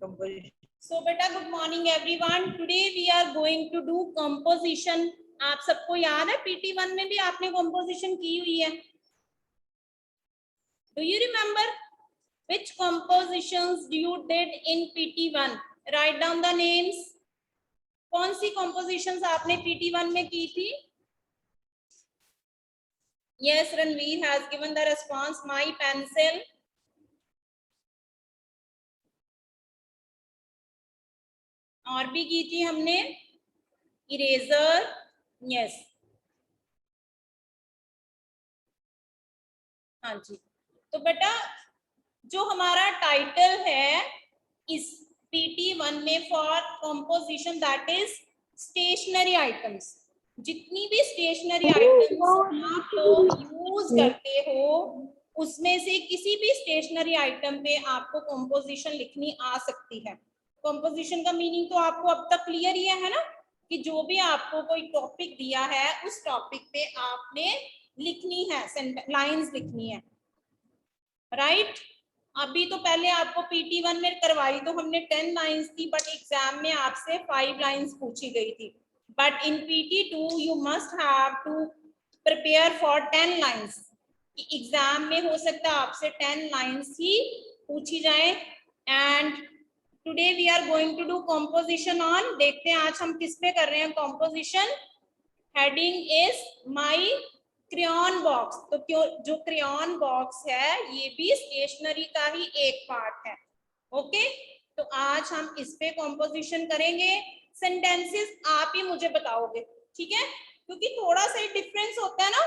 composition. So beta, good morning everyone. Today we are going to do composition. आप सबको याद है PT1 में भी आपने composition की हुई है. Do you remember which compositions you did in PT1? Write down the names. कौन सी compositions आपने PT1 में की थी? Yes, Ranveer has given the response. My pencil. और भी की थी हमने इरेजर. यस, हाँ जी. तो बेटा जो हमारा टाइटल है इस PT1 में for composition that is stationary items. जितनी भी स्टेशनरी आइटम्स आप लोग यूज करते हो उसमें से किसी भी स्टेशनरी आइटम पे आपको कंपोजिशन लिखनी आ सकती है. कंपोजिशन का मीनिंग तो आपको अब तक क्लियर ही है ना, कि जो भी आपको कोई टॉपिक दिया है उस टॉपिक पे आपने लिखनी है, लाइंस लिखनी है, राइट. अभी तो पहले आपको PT1 में करवाई तो हमने 10 लाइंस थी, बट एग्जाम में आपसे 5 लाइंस पूछी गई थी. But in PT2 you must have to prepare for 10 lines. Exam में हो सकता है आपसे 10 लाइंस ही पूछी जाए. And today we are going to do composition on. देखते हैं आज हम किस पे कर रहे हैं composition. Heading is my crayon box. तो क्यों जो क्रेयॉन बॉक्स है ये भी स्टेशनरी का ही एक पार्ट है. ओके, तो आज हम इस पे कॉम्पोजिशन करेंगे. सेंटेंसेस आप ही मुझे बताओगे, ठीक है, क्योंकि थोड़ा सा डिफरेंस होता है ना.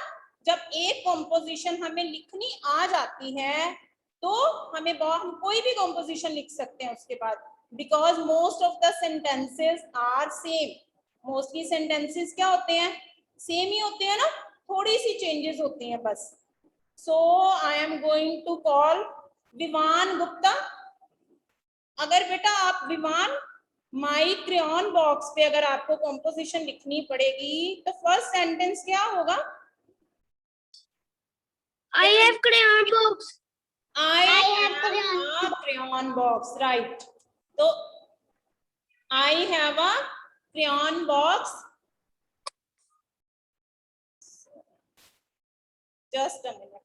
जब एक कॉम्पोजिशन हमें लिखनी आ जाती है तो हम कोई भी कॉम्पोजिशन लिख सकते हैं उसके बाद, because most of the sentences are same. Mostly sentences क्या होते हैं, सेम ही होते हैं ना, थोड़ी सी चेंजेस होती हैं बस. So I am going to call Vivaan Gupta. अगर बेटा आप विवान माई क्रेयॉन बॉक्स पे अगर आपको कॉम्पोजिशन लिखनी पड़ेगी तो फर्स्ट सेंटेंस क्या होगा? I have crayon box. I have a crayon box, right. So I have a crayon box. Just a minute.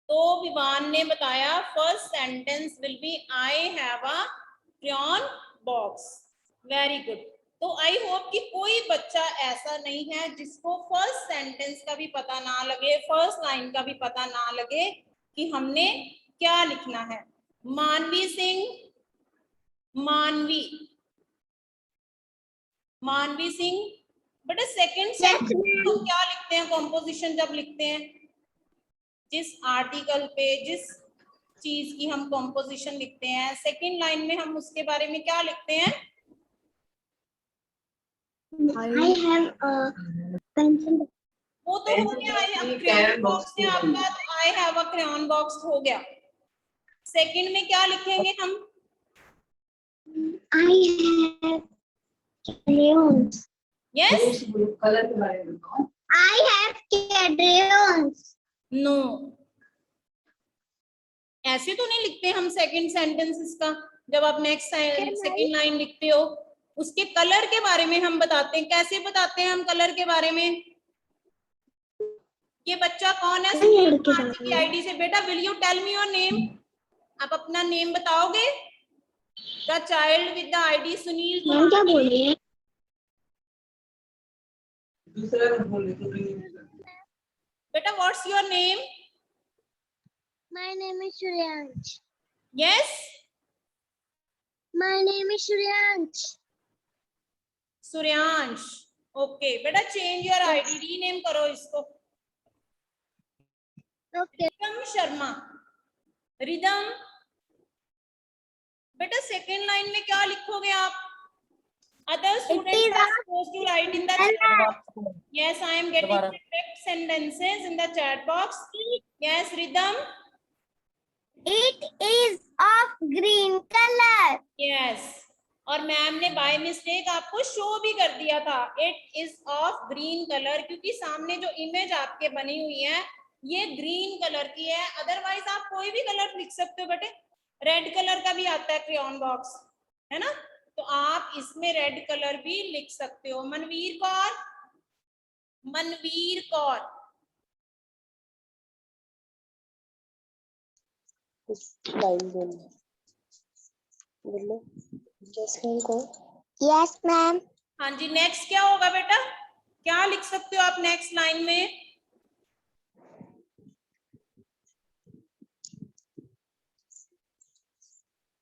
तो विवान ने बताया first sentence will be I have a crayon box. Very good. तो I hope कि कोई बच्चा ऐसा नहीं है जिसको फर्स्ट सेंटेंस का भी पता ना लगे, फर्स्ट लाइन का भी पता ना लगे कि हमने क्या लिखना है. मानवी सिंह, मानवी सिंह बेटा सेकंड सेंटेंस तो क्या लिखते हैं कॉम्पोजिशन जब लिखते हैं? जिस आर्टिकल पे जिस चीज की हम कॉम्पोजिशन लिखते हैं सेकंड लाइन में हम उसके बारे में क्या लिखते हैं? I have a pencil. वो तो हो गया. आई हैव क्रेयॉन बॉक्स है आपका, तो आई हैव अ क्रेयॉन बॉक्स हो गया. सेकंड में क्या लिखेंगे हम? I have crayons. Yes, colour के बारे में बताओ. I have crayons. नो, ऐसे तो नहीं लिखते हम सेकंड सेंटेंस इसका. जब आप नेक्स्ट सेकंड लाइन लिखते हो उसके कलर के बारे में हम बताते हैं. कैसे बताते हैं हम कलर के बारे में? ये बच्चा कौन है सुनील भारती की आईडी से? बेटा will you tell me your name? आप अपना नेम बताओगे? The child with the ID Sunil. क्या बोले? दूसरा बोले तो बेटा what's your name? My name is Suryansh. Yes, My name is Suryansh. Suryansh. Okay बेटा चेंज योर आईडी, रीनेम करो इसको. Okay. रिदम शर्मा. रिदम बेटा सेकंड लाइन में क्या लिखोगे आप? Other students are supposed to write in the chat box. Yes, I am getting the correct sentences in the chat box. Yes, Rhythm. It is of green color. Yes. और ma'am ने by mistake आपको show भी कर दिया था it is of green colour, क्योंकि सामने जो इमेज आपके बनी हुई है ये ग्रीन कलर की है। अदरवाइज आप कोई भी कलर लिख सकते हो बेटे, रेड कलर का भी आता है क्रेयॉन बॉक्स, है ना, तो आप इसमें रेड कलर भी लिख सकते हो। Manveer Kaur, Manveer Kaur, Yes, ma'am. हाँ जी, नेक्स्ट क्या होगा बेटा, क्या लिख सकते हो आप नेक्स्ट लाइन में?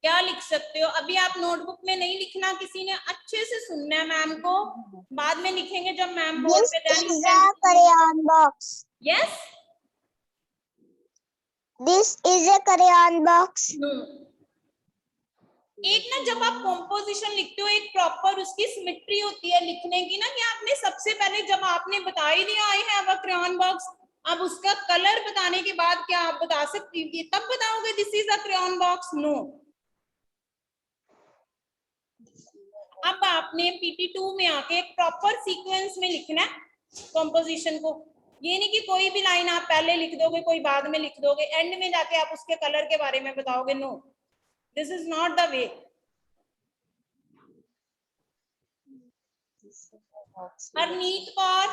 क्या लिख सकते हो? अभी आप नोटबुक में नहीं लिखना, किसी ने अच्छे से सुनना है मैम को, बाद में लिखेंगे जब मैम बोर्ड This पे is a crayon box. Yes This is a crayon box. No. एक ना जब आप कॉम्पोजिशन लिखते हो एक प्रॉपर उसकी सिमेट्री होती है लिखने की ना, कि आपने सबसे पहले जब आपने बता ही दिया आई हैव अ क्रेयॉन बॉक्स, अब उसका कलर बताने के बाद क्या आप बता सकती हो, तब बताओगे this is a crayon box? No. अब आपने PT2 में आके एक प्रॉपर सीक्वेंस में लिखना है कॉम्पोजिशन को, ये नहीं कि कोई भी लाइन आप पहले लिख दोगे कोई बाद में लिख दोगे, एंड में जाके आप उसके कलर के बारे में बताओगे। No, this is not the way. Harneet Kaur,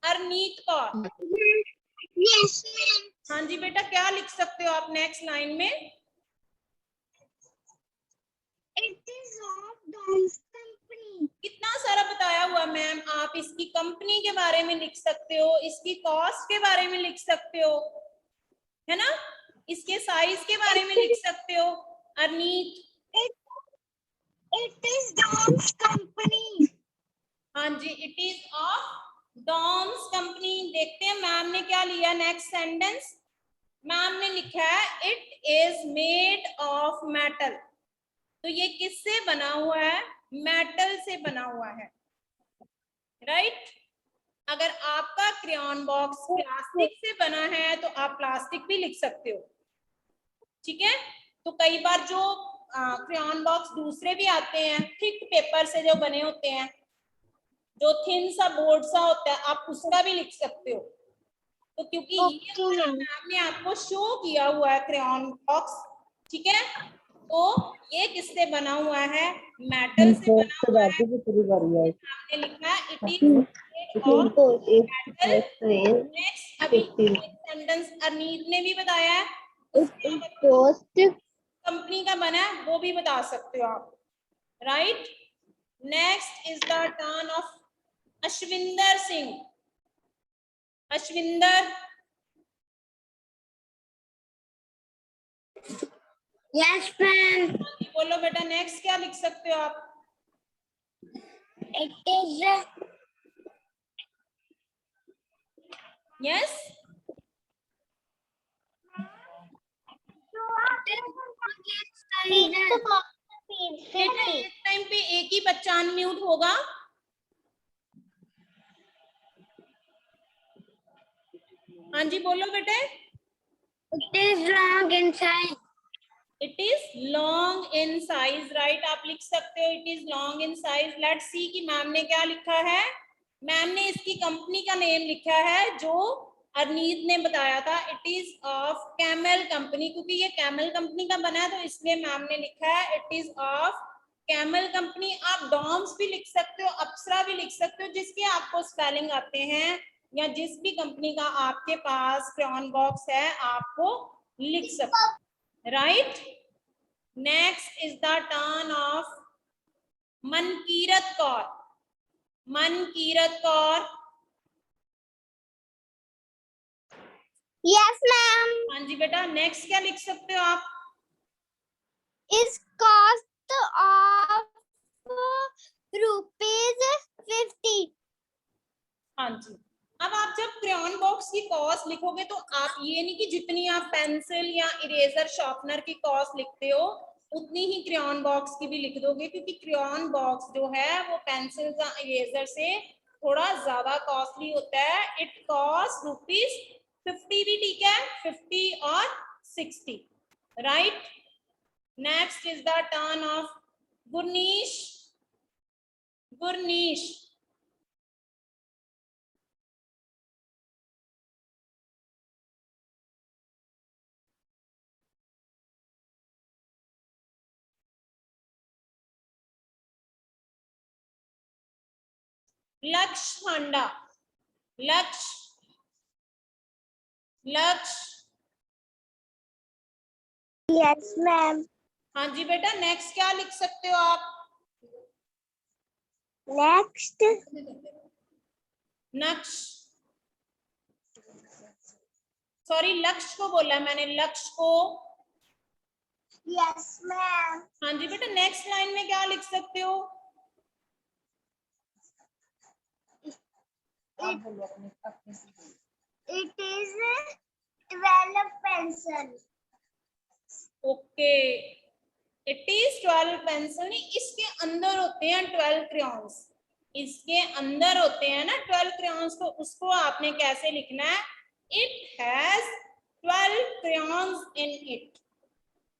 Harneet Kaur, Yes, ma'am. हाँ जी बेटा, क्या लिख सकते हो आप नेक्स्ट लाइन में? It is of Dom's company. कितना सारा बताया हुआ मैम, आप इसकी कंपनी के बारे में लिख सकते हो, इसकी कॉस्ट के बारे में लिख सकते हो, है ना, इसके साइज के बारे में लिख सकते हो। अरनीत, It is Dom's company. हाँ जी, it is of Dom's company. देखते हैं मैम ने क्या लिया नेक्स्ट सेंटेंस। मैम ने लिखा है it is made of metal, तो ये किससे बना हुआ है? मेटल से बना हुआ है, राइट। अगर आपका क्रेयॉन बॉक्स प्लास्टिक से बना है तो आप प्लास्टिक भी लिख सकते हो, ठीक है। तो कई बार जो क्रेयॉन बॉक्स दूसरे भी आते हैं थिक पेपर से जो बने होते हैं, जो थिन सा बोर्ड सा होता है, आप उसका भी लिख सकते हो। तो क्योंकि ये मैम ने आपको शो किया हुआ है क्रेयॉन बॉक्स, ठीक है, तो ये किससे बना हुआ है? मेटल से बना हुआ है। आपने लिखा है it is made of metal. Next अभी सेंटेंस अरनीत ने भी बताया है, कंपनी का बना है वो भी बता सकते हो आप, right. Next is the turn of Ashwinder Singh. Ashwinder, Yes, ma'am. बोलो बेटा, नेक्स्ट क्या लिख सकते हो आप? It is यस, बेटा इस टाइम पे एक ही बच्चा अनम्यूट होगा। हाँ जी बोलो बेटे। It is long inside. It is long in size, right, आप लिख सकते हो it is long in size. Let's see कि मैम ने क्या लिखा है। मैम ने इसकी कंपनी का नेम लिखा है जो अरनीत ने बताया था, it is of camel company, क्योंकि ये कैमल कंपनी का बना है तो इसलिए मैम ने लिखा है it is of camel company. आप डॉम्स भी लिख सकते हो, अप्सरा भी लिख सकते हो, जिसके आपको स्पेलिंग आते हैं या जिस भी कंपनी का आपके पास क्रेयॉन बॉक्स है आपको लिख सकते हो, right. Next is the turn of Mankirat Kaur. Mankirat Kaur, Yes, ma'am. हाँ जी बेटा, नेक्स्ट क्या लिख सकते हो आप? Is cost of ₹50. हाँ जी। अब आप जब क्रेयॉन बॉक्स की कॉस्ट लिखोगे तो आप ये नहीं कि जितनी आप पेंसिल या इरेजर शार्पनर की कॉस्ट लिखते हो उतनी ही क्रेयॉन बॉक्स की भी लिख दोगे, क्योंकि क्रेयॉन बॉक्स जो है वो पेंसिल या इरेजर से थोड़ा ज्यादा कॉस्टली होता है। इट कॉस्ट ₹50 भी ठीक है, 50 और 60, right. Next is the turn of Gurneesh, Gurneesh, Lakshya Handa, लक्ष्य, लक्ष्य, Yes, ma'am. हाँ जी बेटा, नेक्स्ट क्या लिख सकते हो आप? Next. नक्श, सॉरी लक्ष्य को बोला है मैंने, लक्ष्य को। Yes, ma'am. हाँ जी बेटा, नेक्स्ट लाइन में क्या लिख सकते हो? आप बोलो अपने अपने से बोलो। It is 12 pencil. Okay, it is 12 pencil, नहीं इसके अंदर होते हैं 12 क्रेयॉन्स, इसके अंदर होते हैं ना 12 क्रेयॉन्स, तो उसको आपने कैसे लिखना है? It has 12 crayons in it,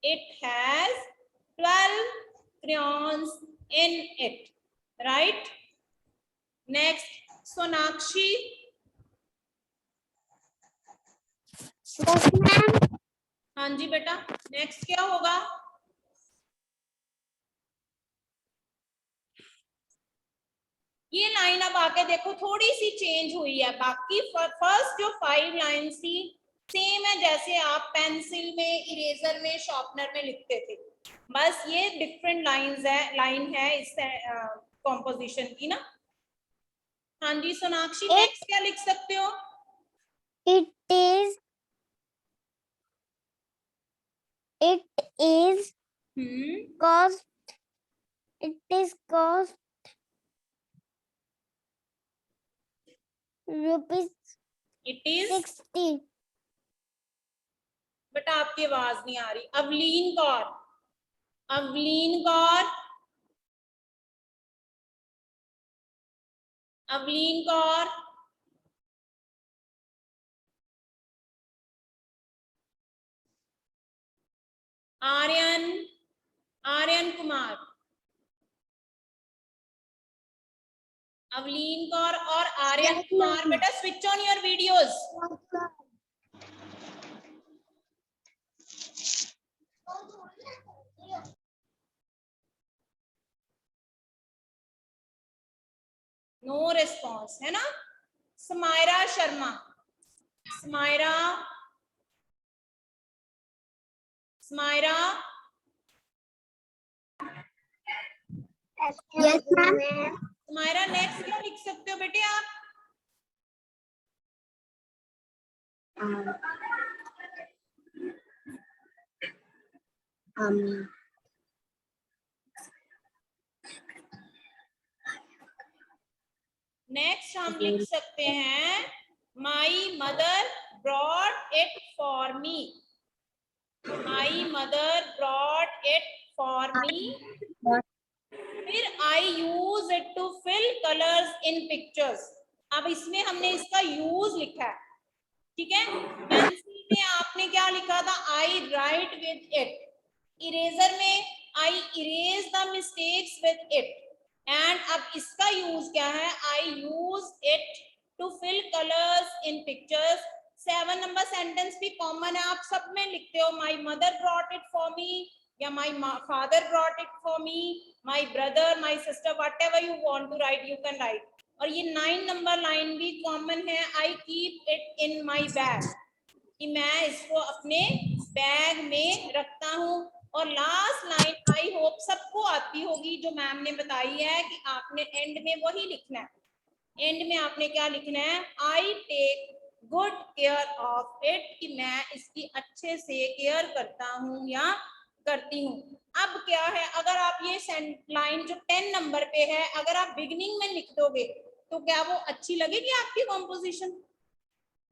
it has 12 crayons in it, right? Next, Sonakshi, Yes, ma'am. हाँ जी बेटा, नेक्स्ट क्या होगा? ये लाइन अब आके देखो थोड़ी सी चेंज हुई है, बाकी फर्स्ट जो 5 लाइन थी सेम है जैसे आप पेंसिल में, इरेजर में, शार्पनर में लिखते थे, बस ये डिफरेंट लाइन है इस कॉम्पोजिशन की ना। हाँ जी सोनाक्षी, नेक्स्ट क्या लिख सकते हो? It is cost. It is cost rupees it is, 60. बेटा आपकी आवाज नहीं आ रही। अवलीन कौर, अवलीन कौर, अवलीन कौर, आर्यन, आर्यन कुमार, अवलीन कौर और आर्यन Yes, कुमार, ma'am. बेटा switch on your videos. No response है ना। Samaira Sharma, Samaira, Samaira, Yes, ma'am. Samaira next क्या लिख सकते हो बेटे आप? नेक्स्ट हम लिख सकते हैं my mother brought it for me, my mother brought it for me, फिर I use it to fill colours in pictures. अब इसमें हमने इसका यूज लिखा है, ठीक है। पेंसिल में आपने क्या लिखा था? I write with it, eraser में I erase the mistakes with it, and अब इसका यूज क्या है? I use it to fill colours in pictures. 7 number sentence भी कॉमन है, आप सब में लिखते हो my mother brought it for me, या my father brought it for me, my brother, my sister, whatever you want to write you can write. और ये 9 नंबर लाइन भी कॉमन है, I keep it in my bag, कि मैं इसको अपने bag में रखता हूँ। और लास्ट लाइन आई होप सबको आती होगी, जो मैम ने बताई है कि आपने एंड में वही लिखना है। एंड में आपने क्या लिखना है? I take good care of it, कि मैं इसकी अच्छे से केयर करता हूँ या करती हूँ। अब क्या है, अगर आप ये लाइन जो 10 नंबर पे है अगर आप बिगिनिंग में लिख दोगे तो क्या वो अच्छी लगेगी आपकी कॉम्पोजिशन?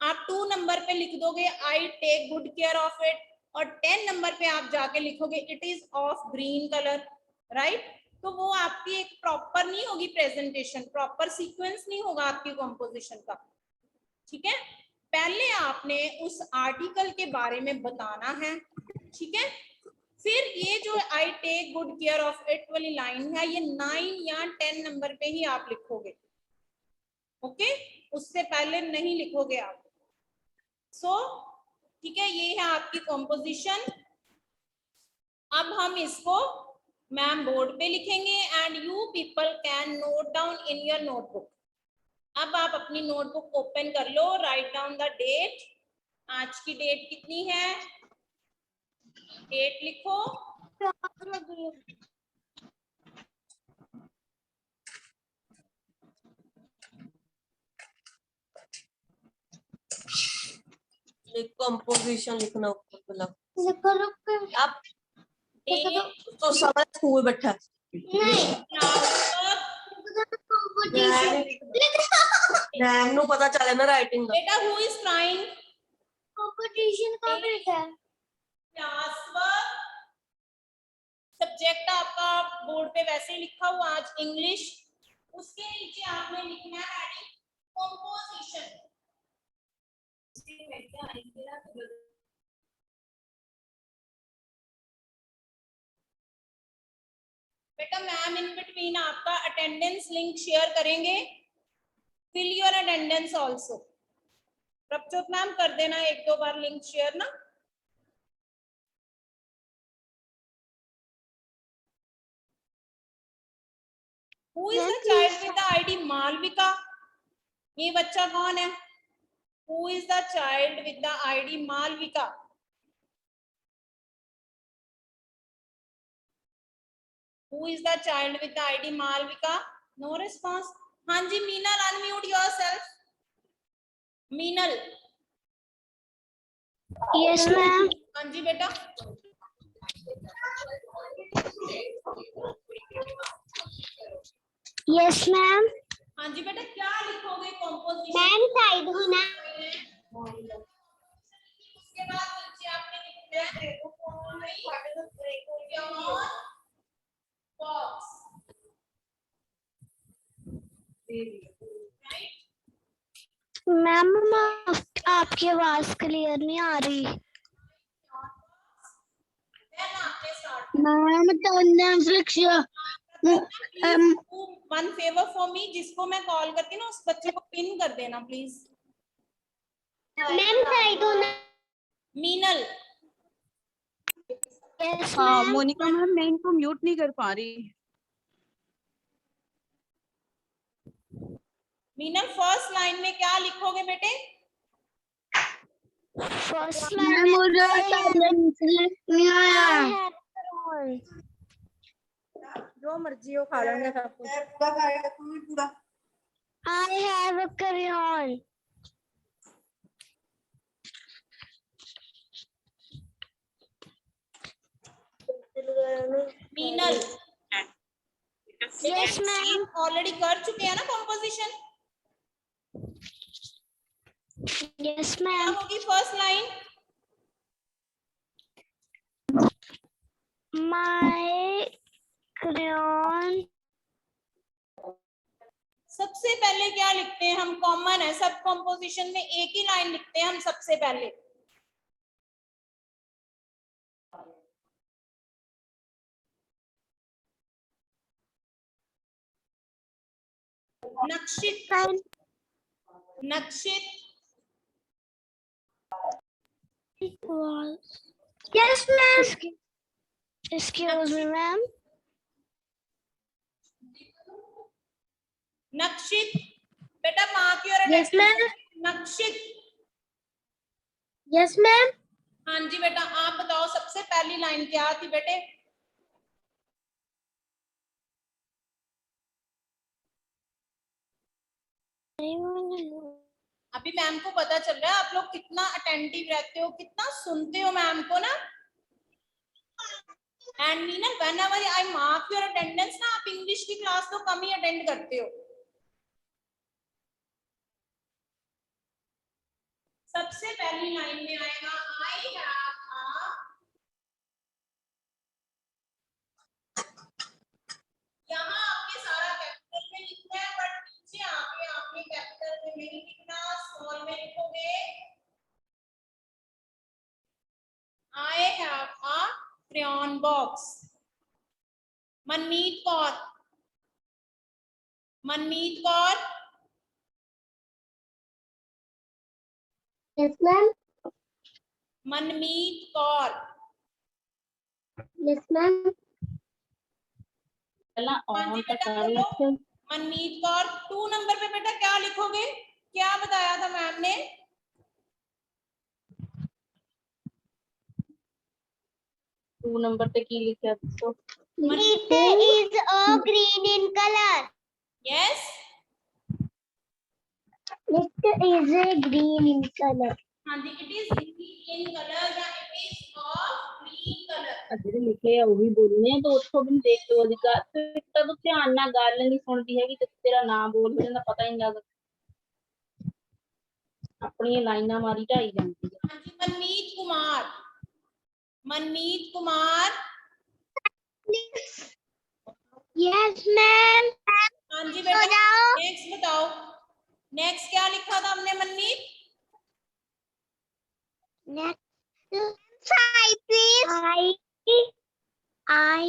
आप 2 नंबर पे लिख दोगे I take good care of it, और 10 नंबर पे आप जाके लिखोगे it is of green colour, right? तो वो आपकी एक प्रॉपर नहीं होगी प्रेजेंटेशन, प्रॉपर सीक्वेंस नहीं होगा आपकी कॉम्पोजिशन का, ठीक है। पहले आपने उस आर्टिकल के बारे में बताना है, ठीक है। फिर ये जो I take good care of it वाली लाइन है, ये 9 या 10 नंबर पे ही आप लिखोगे, ओके, उससे पहले नहीं लिखोगे आप। सो ठीक है, ये है आपकी कॉम्पोजिशन। अब हम इसको मैम बोर्ड पे लिखेंगे and you people can note down in your notebook. अब आप अपनी नोटबुक ओपन कर लो, राइट डाउन द डेट। आज की डेट कितनी है, डेट लिखो। कंपोजिशन लिखना ऊपर बोला नहीं आप तो समझ स्कूल बैठा मैम नु पता चले ना राइटिंग का। बेटा हु इज क्राइंग, कंपटीशन का भी है। Class work. सब्जेक्ट आपका बोर्ड पे वैसे ही लिखा हुआ आज इंग्लिश, उसके नीचे आपने लिखना है हेडिंग कंपोजिशन। बेटा मैम इन बिटवीन आपका अटेंडेंस लिंक शेयर करेंगे, fill your attendance also. Prabhjot ma'am कर देना 1-2 बार लिंक शेयर ना। Who is the child with the ID Malvika? ये बच्चा कौन है? Who is the child with the ID Malvika? Who is the child with the ID Malvika? No response. हाँ जी Meenal, unmute yourself. Meenal. Yes ma'am. हाँ जी बेटा। Yes ma'am. हाँ जी बेटा, क्या लिखोगे कंपोजिशन? मैम साइड हो ना। उसके बाद नीचे आपने लिखना है बॉक्स। मैम आपकी आवाज क्लियर नहीं आ रही। मैम अटेंडेंस लिखिए। वन फेवर फॉर मी, जिसको मैं कॉल करती हूँ ना उस बच्चे को पिन कर देना प्लीज। मैम साइड हो ना। मीनल। यस हाँ मैम। मोनिका मैम, मैं इनको म्यूट नहीं कर पा रही। मीनल फर्स्ट लाइन में क्या लिखोगे बेटे? फर्स्ट लाइन मुझे अटेंडेंस नहीं आया। जो मर्जी हो खा लेंगे सब कुछ। I have a crayon. Meenal. Yes ma'am. Already कर चुके हैं ना कंपोजिशन? Yes क्या मैम। होगी फर्स्ट लाइन? My crayon. सबसे पहले क्या लिखते हैं हम? कॉमन है, सब कंपोजिशन में एक ही लाइन लिखते हैं हम सबसे पहले। Nakshit. Nakshit. Yes ma'am. Excuse me ma'am. Nakshit. बेटा mark your Yes ma'am. Nakshit. Yes ma'am. हाँ जी बेटा, आप बताओ सबसे पहली लाइन क्या थी बेटे? अभी मैम को पता चल रहा है आप लोग कितना अटेंटिव रहते हो, कितना सुनते हो मैम को ना। And Meena whenever I mark your attendance ना, आप इंग्लिश की क्लास तो कम ही अटेंड करते हो। सबसे पहली लाइन में आएगा आई हैव अ, यहाँ आपके सारा कैपिटल में लिखना है, बट नीचे आके आपने कैपिटल में नहीं लिखना, स्मॉल में लिखोगे। I have a crayon box. Manmeet Kaur, Manmeet Kaur, Yes, ma'am. Manmeet Kaur, Yes, ma'am. हाँ जी बेटा बोलो। मनमीत कौर 2 नंबर पे बेटा क्या लिखोगे, क्या बताया था मैम ने? टू नंबर पे की लिखा तो It is a green in color. Yes, It is a green in color. हाँ जी, it is green in colour या it is of green colour. ਜਿਹੜੇ ਲਿਖੇ ਆ ਉਹ ਵੀ ਬੋਲਨੇ तो ਉੱਥੋਂ ਵੀ ਦੇਖ ਲਓ ਅਧਿਕਾਰ ਤੇ ਤਦ ਧਿਆਨ ਨਾਲ ਗੱਲ ਨਹੀਂ ਸੁਣਦੀ ਹੈਗੀ ਤੇ ਤੇਰਾ ਨਾਮ ਬੋਲ ਜਾਂਦਾ ਪਤਾ ਹੀ ਨਹੀਂ ਲੱਗਦਾ ਆਪਣੀਆਂ ਲਾਈਨਾਂ ਮਾਰੀ ਢਾਈ ਜਾਂਦੀ ਹੈ। हाँ जी, मनमीत कुमार, मनमीत कुमार, Yes, ma'am. हाँ जी बेटा नेक्स्ट बताओ, नेक्स्ट क्या लिखा था हमने मनमीत? Next, five, please. I.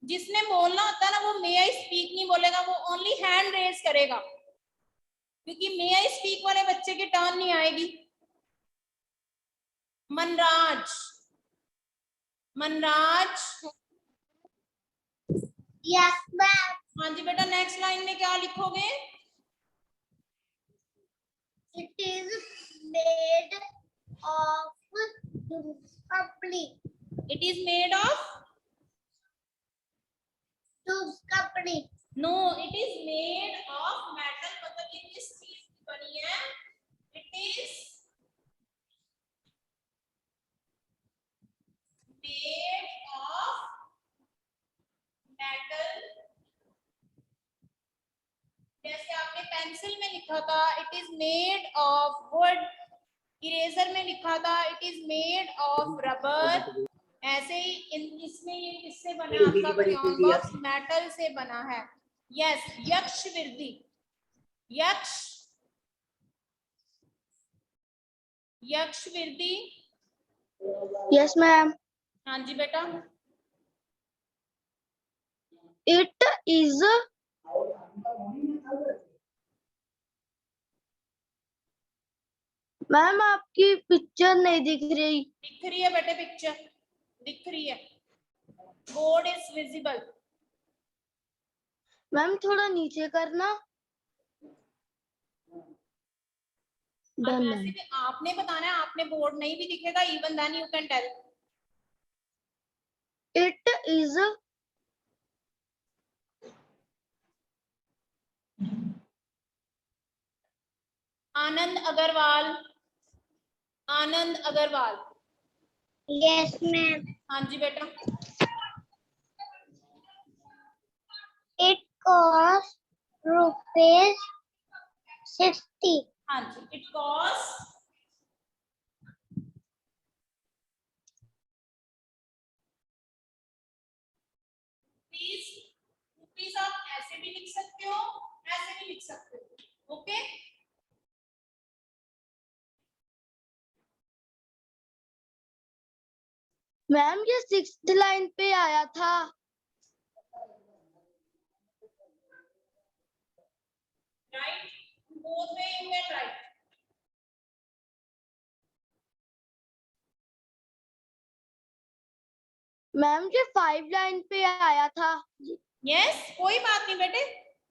जिसने बोलना होता है ना वो मे आई स्पीक नहीं बोलेगा, वो ओनली हैंड रेज करेगा, क्योंकि मे आई स्पीक वाले बच्चे की टर्न नहीं आएगी। Manraj, Manraj, Yes, ma'am. हाँ जी बेटा नेक्स्ट लाइन में क्या लिखोगे? It is made of company. It is made of, Company. No it is made of metal, मतलब ये किस चीज की बनी है? It is made of metal. जैसे आपने पेंसिल में लिखा था it is made of wood, eraser में लिखा था it is made of rubber, ऐसे ही इसमें ये किससे बना है आपका क्रेयॉन बॉक्स? मेटल से बना है। यस, यक्ष वृद्धि, यक्ष, यक्ष वृद्धि, Yes, ma'am. हाँ जी बेटा। It is. मैम आपकी पिक्चर नहीं दिख रही। दिख रही है बेटे पिक्चर, दिख रही है, बोर्ड इज विजिबल। मैम थोड़ा नीचे करना। अब वैसे भी आपने बताना है, आपने बोर्ड नहीं भी दिखेगा even then you can tell. It is Anand Agarwal, Anand Agarwal, yes ma'am. हाँ जी बेटा। It cost ₹60। हाँ जी, इट कॉस्ट रुपीज, आप ऐसे भी लिख सकते हो, ऐसे भी लिख सकते हो, ओके। मैम ये 6th लाइन पे आया था। Right, both way you can right. Ma'am ये 5 लाइन पे आया था। यस, कोई बात नहीं बेटे,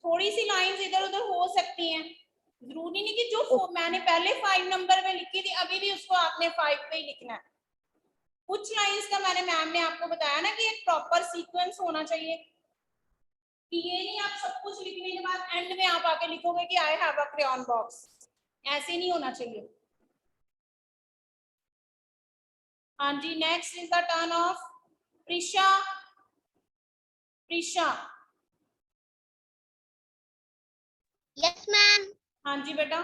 थोड़ी सी लाइंस इधर उधर हो सकती हैं, जरूरी नहीं कि जो मैंने पहले 5 नंबर में लिखी थी अभी भी उसको आपने 5 पे ही लिखना है। कुछ लाइंस का मैंने मैम ने आपको बताया ना कि एक प्रॉपर सीक्वेंस होना चाहिए, कि ये नहीं आप सब कुछ लिखने के बाद एंड में आप आके लिखोगे कि I have a crayon box, ऐसे नहीं होना चाहिए। हाँ जी, next is the turn of Prisha, Prisha. Yes ma'am. हाँ जी बेटा,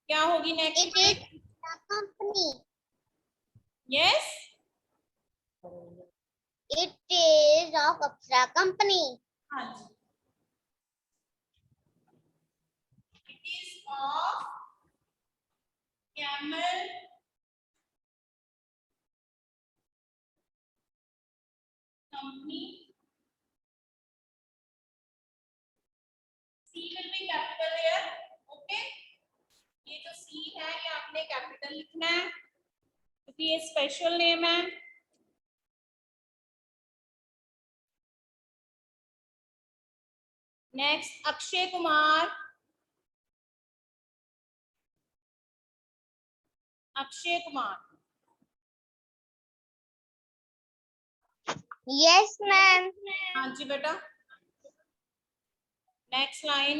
क्या होगी next? It is company. Yes, it is of Apsara company. हाँ जी, of camel company. C will be capital here. Okay. ये जो C है ये आपने कैपिटल लिखना है क्योंकि ये स्पेशल नेम है. Next Akshay Kumar. Akshay Kumar. Yes, ma'am. हाँ जी बेटा. Next line.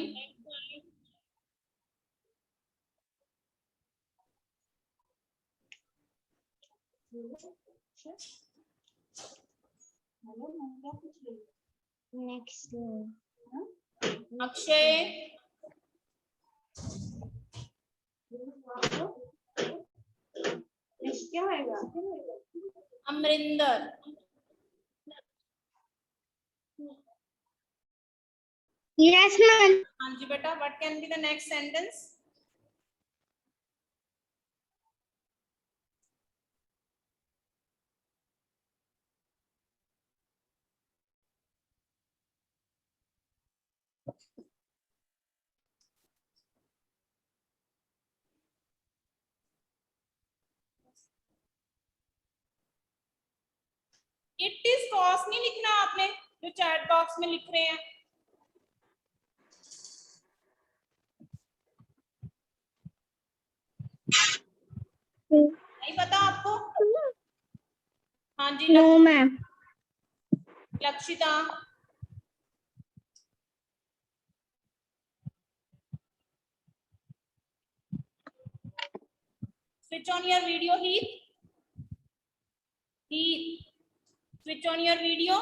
Next. अक्षय. क्या आएगा? अमरिंदर. Yes, ma'am. हाँ जी बेटा. What can be the next sentence? It is cost नहीं लिखना आपने जो चैट बॉक्स में लिख रहे हैं. नहीं पता आपको? हाँ जी. No, ma'am. Lakshita. Switch on your video, Heath. Heath, switch on your video.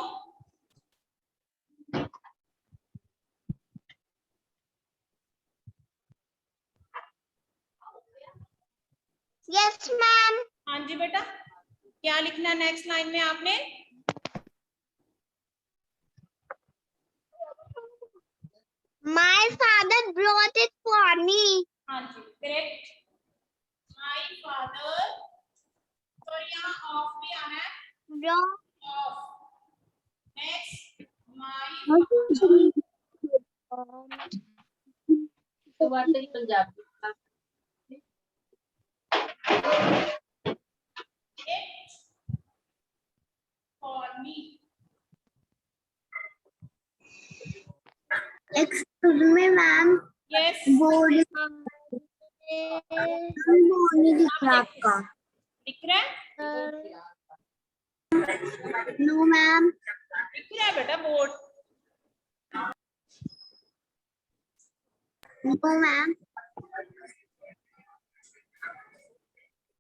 Yes, ma'am. हाँ जी बेटा. क्या लिखना नेक्स्ट लाइन में आपने? My father brought it for me. हाँ जी करेक्ट. My father. तो यहाँ ऑफ भी आना है. Brought. Off. Next, my father. तो बात तेरी Punjabi. It for me. Excuse me, ma'am. Yes. Board नहीं दिख रहा आपका. दिख रहा है? No, ma'am. दिख रहा है बेटा बोर्ड. No, ma'am.